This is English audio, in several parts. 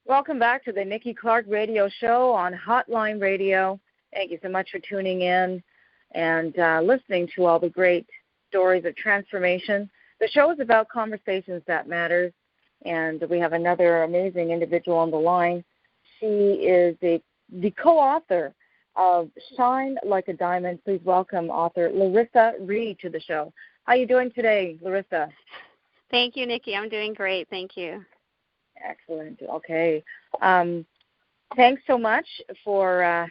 Welcome back to the Nikki Clarke Radio Show on Hotline Radio. Thank you so much for tuning in and listening to all the great stories of transformation. The show is about conversations that matter, and we have another amazing individual on the line. She is the co-author of Shine Like a Diamond. Please welcome author Larissa Reed to the show. How are you doing today, Larissa? Thank you, Nikki. I'm doing great. Thank you. Excellent. Okay. Thanks so much for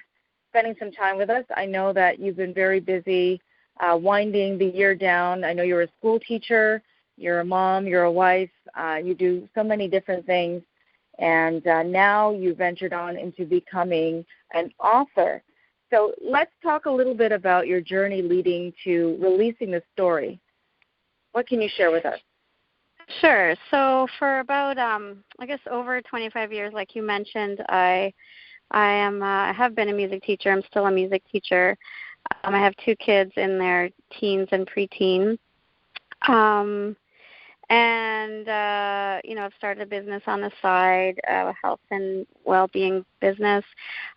spending some time with us. I know that you've been very busy winding the year down. I know you're a school teacher, you're a mom, you're a wife. You do so many different things. And now you ventured on into becoming an author. So let's talk a little bit about your journey leading to releasing the story. What can you share with us? Sure. So for about, I guess, over 25 years, like you mentioned, I have been a music teacher. I'm still a music teacher. I have 2 kids in their teens and preteen. I've started a business on the side, a health and well-being business.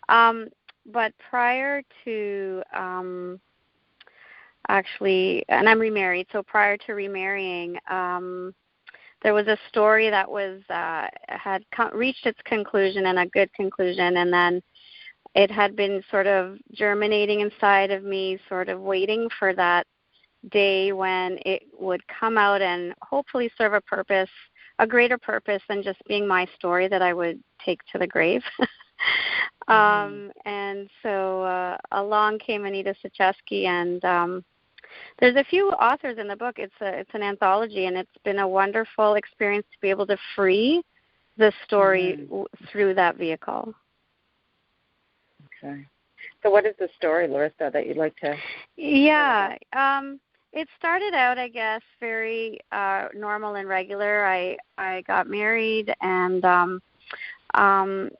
But prior to and I'm remarried, so prior to remarrying, there was a story that was had reached its conclusion, and a good conclusion, and then it had been sort of germinating inside of me, sort of waiting for that day when it would come out and hopefully serve a purpose, a greater purpose than just being my story that I would take to the grave. And so along came Anita Suchesky, and there's a few authors in the book. It's an anthology, and it's been a wonderful experience to be able to free the story through that vehicle. Okay. So what is the story, Larissa, that you'd like to... Yeah. It started out, I guess, very normal and regular. I got married, and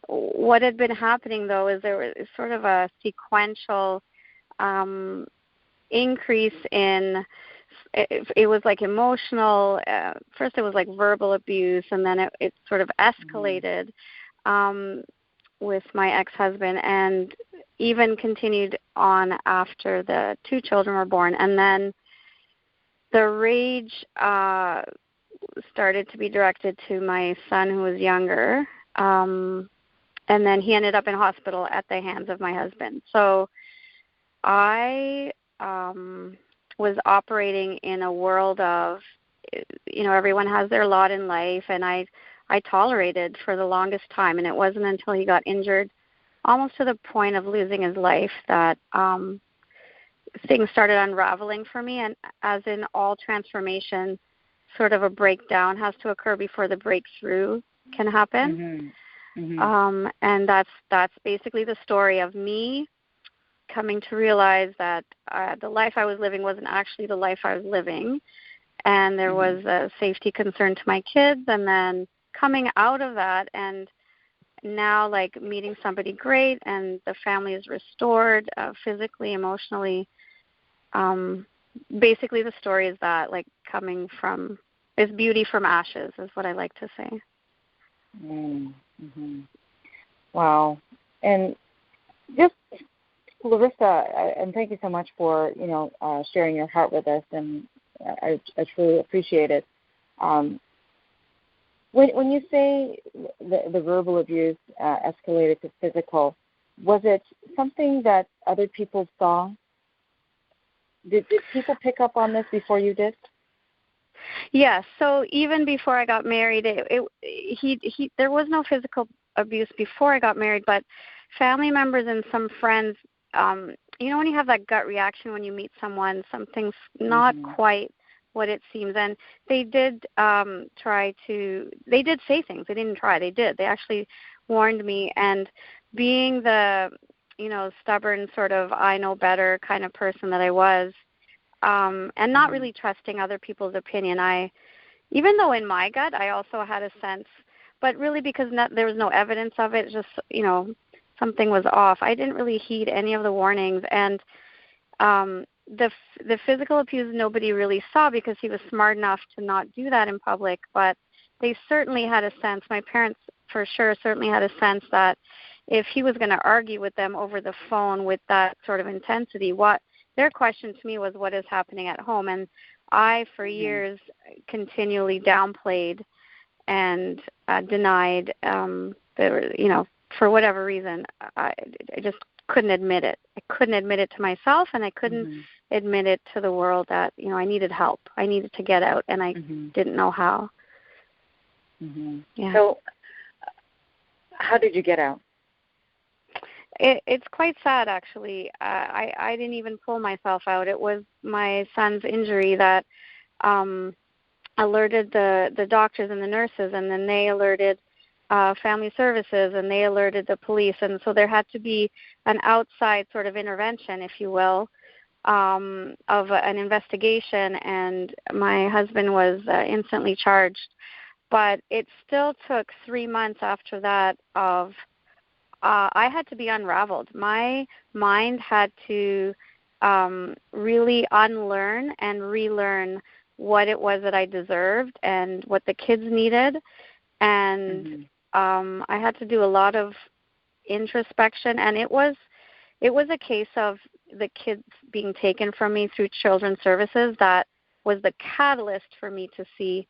what had been happening, though, is there was sort of a sequential increase in, it was like emotional, first it was like verbal abuse, and then it sort of escalated with my ex-husband, and even continued on after the 2 children were born. And then the rage started to be directed to my son, who was younger, and then he ended up in hospital at the hands of my husband. So I was operating in a world of, everyone has their lot in life, and I tolerated for the longest time, and it wasn't until he got injured, almost to the point of losing his life, that things started unraveling for me. And as in all transformation, sort of a breakdown has to occur before the breakthrough can happen. And that's basically the story of me coming to realize that the life I was living wasn't actually the life I was living, and there was a safety concern to my kids, and then coming out of that, and now like meeting somebody great, and the family is restored physically, emotionally. Basically the story is that, like, coming from, is beauty from ashes, is what I like to say. Wow. And just, Larissa, and thank you so much for, sharing your heart with us, and I truly appreciate it. When you say the verbal abuse escalated to physical, was it something that other people saw? Did people pick up on this before you did? Yes. So even before I got married, there was no physical abuse before I got married, but family members and some friends, when you have that gut reaction when you meet someone, something's not quite what it seems. And they did they did say things. They didn't try. They did. They actually warned me. And being the, stubborn sort of I know better kind of person that I was, and not really trusting other people's opinion, even though in my gut I also had a sense, but really because there was no evidence of it, just, something was off. I didn't really heed any of the warnings. And the physical abuse nobody really saw because he was smart enough to not do that in public, but they certainly had a sense. My parents for sure certainly had a sense that if he was going to argue with them over the phone with that sort of intensity, what their question to me was, what is happening at home? And I, for years, continually downplayed and denied. For whatever reason, I just couldn't admit it. I couldn't admit it to myself, and I couldn't admit it to the world that, I needed help. I needed to get out, and I didn't know how. Yeah. So how did you get out? It's quite sad, actually. I didn't even pull myself out. It was my son's injury that alerted the doctors and the nurses, and then they alerted family services, and they alerted the police. And so there had to be an outside sort of intervention, if you will, of an investigation, and my husband was instantly charged. But it still took 3 months after that of I had to be unraveled. My mind had to really unlearn and relearn what it was that I deserved and what the kids needed. And I had to do a lot of introspection, and it was a case of the kids being taken from me through children's services that was the catalyst for me to see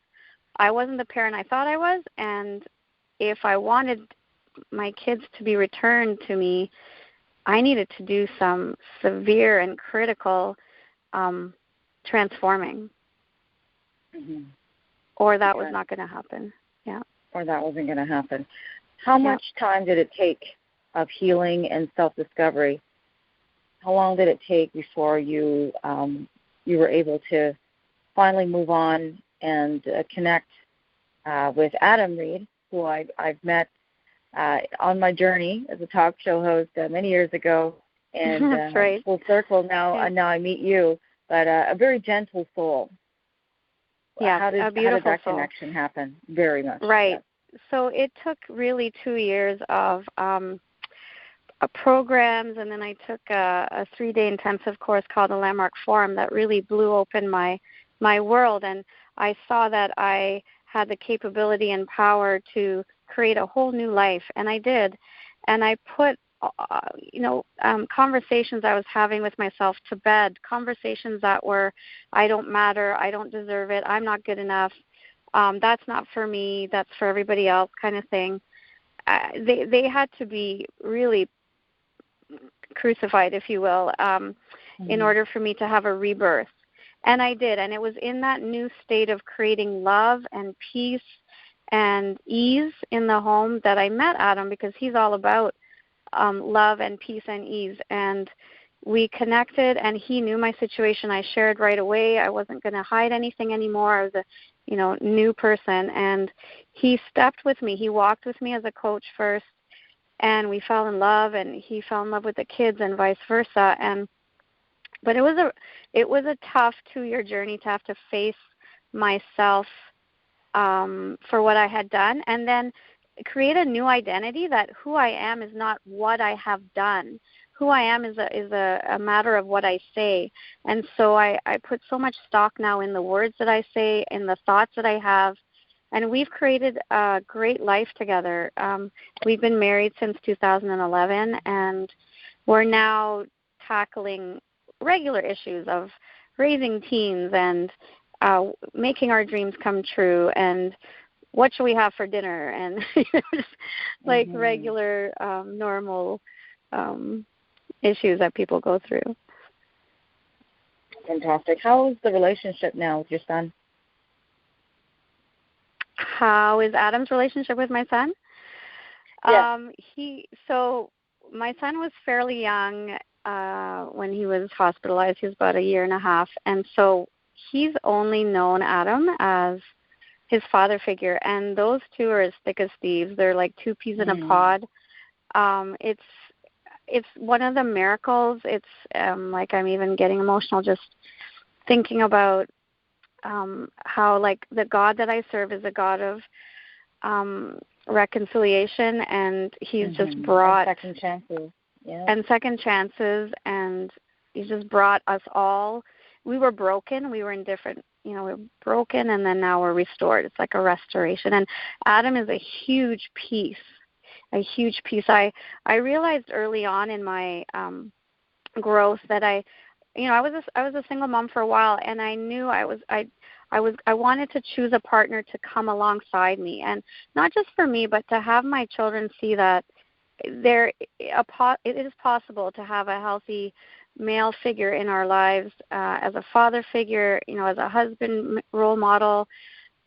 I wasn't the parent I thought I was, and if I wanted my kids to be returned to me, I needed to do some severe and critical transforming, or that was not going to happen. Yeah. Or that wasn't going to happen. How much time did it take of healing and self-discovery? How long did it take before you were able to finally move on and connect with Adam Reed, who I've met on my journey as a talk show host many years ago, and That's right. Full circle now. Now I meet you, but a very gentle soul. Yeah, how did that soul. connection happen? Very much. Right. Yes. So it took really 2 years of programs, and then I took a 3-day intensive course called the Landmark Forum that really blew open my world, and I saw that I had the capability and power to create a whole new life, and I did. And I put conversations I was having with myself to bed, conversations that were, I don't matter, I don't deserve it, I'm not good enough, that's not for me, that's for everybody else kind of thing. They had to be really crucified, if you will, in order for me to have a rebirth. And I did, and it was in that new state of creating love and peace and ease in the home that I met Adam, because he's all about love and peace and ease. And we connected, and he knew my situation. I shared right away. I wasn't going to hide anything anymore. I was a new person, and he stepped with me. He walked with me as a coach first, and we fell in love, and he fell in love with the kids and vice versa. But it was a tough 2-year journey to have to face myself for what I had done, and then create a new identity that who I am is not what I have done. Who I am is a matter of what I say. And so I put so much stock now in the words that I say, in the thoughts that I have, and we've created a great life together. We've been married since 2011, and we're now tackling regular issues of raising teens and making our dreams come true, and what should we have for dinner, and just like regular normal issues that people go through. Fantastic. How is the relationship now with your son? How is Adam's relationship with my son? Yeah. So my son was fairly young when he was hospitalized. He was about 1.5 years, and so he's only known Adam as his father figure, and those two are as thick as thieves. They're like two peas in a pod. It's one of the miracles. It's like I'm even getting emotional just thinking about how like the God that I serve is a God of reconciliation, and he's just brought and second chances. Yeah. And second chances, and he's just brought us all. We were broken. We were in different we're broken, and then now we're restored. It's like a restoration. And Adam is a huge piece. I realized early on in my growth that I was a single mom for a while, and I knew I wanted to choose a partner to come alongside me, and not just for me, but to have my children see that it is possible to have a healthy male figure in our lives, as a father figure, as a husband role model,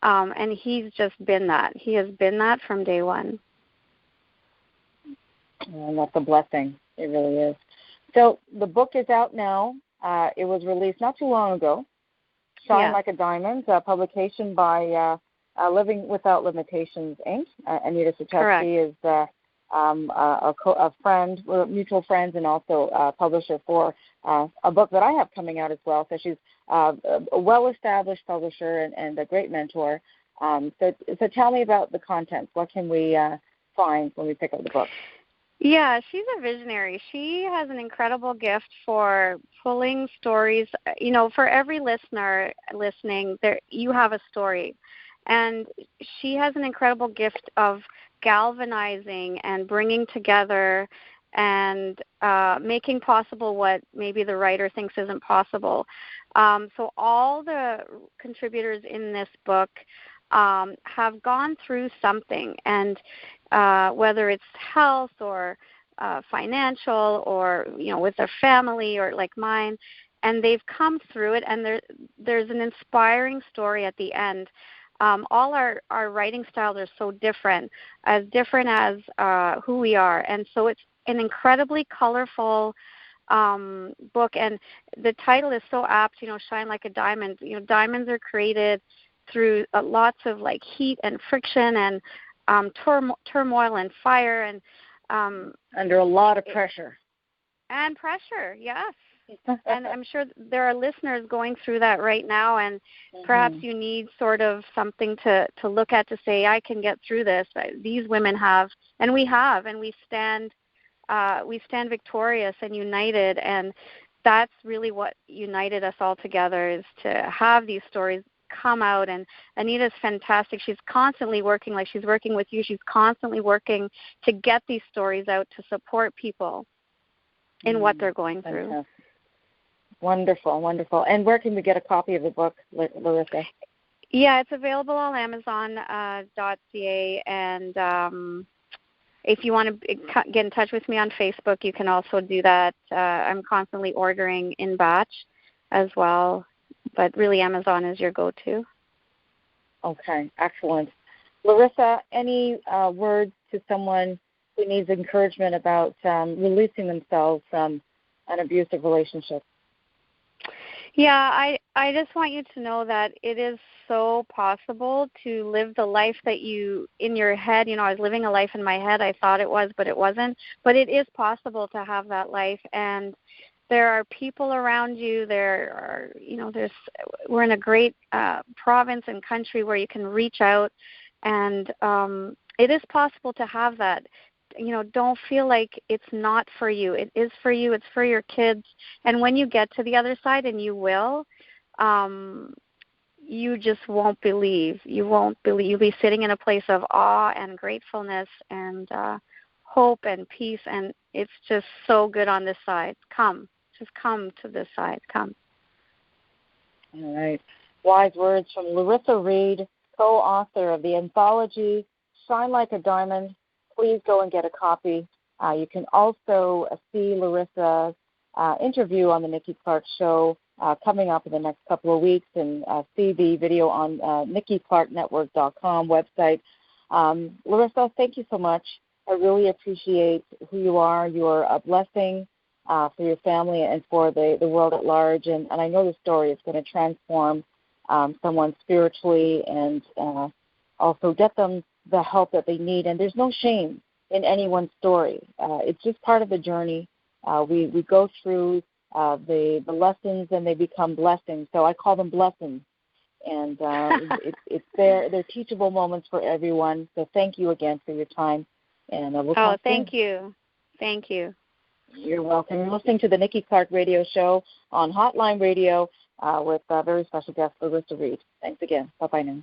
and he's just been that. He has been that from day one. And that's a blessing. It really is. So the book is out now. It was released not too long ago. Shine Like a Diamond, publication by Living Without Limitations, Inc. Anita Suchetsky is a friend, we're mutual friends, and also a publisher for a book that I have coming out as well. So she's a well-established publisher and a great mentor. So tell me about the contents. What can we find when we pick up the book? Yeah, she's a visionary. She has an incredible gift for pulling stories. For every listener listening, you have a story. And she has an incredible gift of galvanizing and bringing together and making possible what maybe the writer thinks isn't possible. So all the contributors in this book have gone through something, and whether it's health or financial or, with their family or like mine, and they've come through it, and there's an inspiring story at the end. All our writing styles are so different as who we are, and so it's an incredibly colorful book, and the title is so apt, Shine Like a Diamond. Diamonds are created through lots of like heat and friction and turmoil and fire and under a lot of pressure. And pressure, yes. And I'm sure there are listeners going through that right now, and perhaps you need sort of something to look at to say, I can get through this. These women have, and we stand victorious and united, and that's really what united us all together, is to have these stories come out. And Anita's fantastic. She's constantly working, like she's working with you. She's constantly working to get these stories out to support people in what they're going through. Fantastic. Wonderful, wonderful. And where can we get a copy of the book, Larissa? Yeah, it's available on Amazon.ca, and if you want to get in touch with me on Facebook, you can also do that. I'm constantly ordering in batch as well, but really Amazon is your go-to. Okay, excellent. Larissa, any words to someone who needs encouragement about releasing themselves from an abusive relationship? Yeah, I just want you to know that it is so possible to live the life that you, in your head, I was living a life in my head. I thought it was, but it wasn't. But it is possible to have that life, and there are people around you. There are, we're in a great province and country where you can reach out, and it is possible to have that. Don't feel like it's not for you. It is for you. It's for your kids. And when you get to the other side, and you will, you just won't believe. You won't believe. You'll be sitting in a place of awe and gratefulness and hope and peace. And it's just so good on this side. Come. Just come to this side. Come. All right. Wise words from Larissa Reed, co-author of the anthology Shine Like a Diamond. Please go and get a copy. You can also see Larissa's interview on the Nikki Clarke Show coming up in the next couple of weeks, and see the video on NikkiClarkeNetwork.com website. Larissa, thank you so much. I really appreciate who you are. You're a blessing for your family and for the world at large, and I know the story is going to transform someone spiritually and also get them the help that they need. And there's no shame in anyone's story. It's just part of the journey. We go through the lessons, and they become blessings. So I call them blessings. And they're teachable moments for everyone. So thank you again for your time. And we'll talk thank soon. you. Thank you. You're welcome. You're listening to the Nikki Clarke Radio Show on Hotline Radio, with very special guest Larissa Reed. Thanks again. Bye-bye now.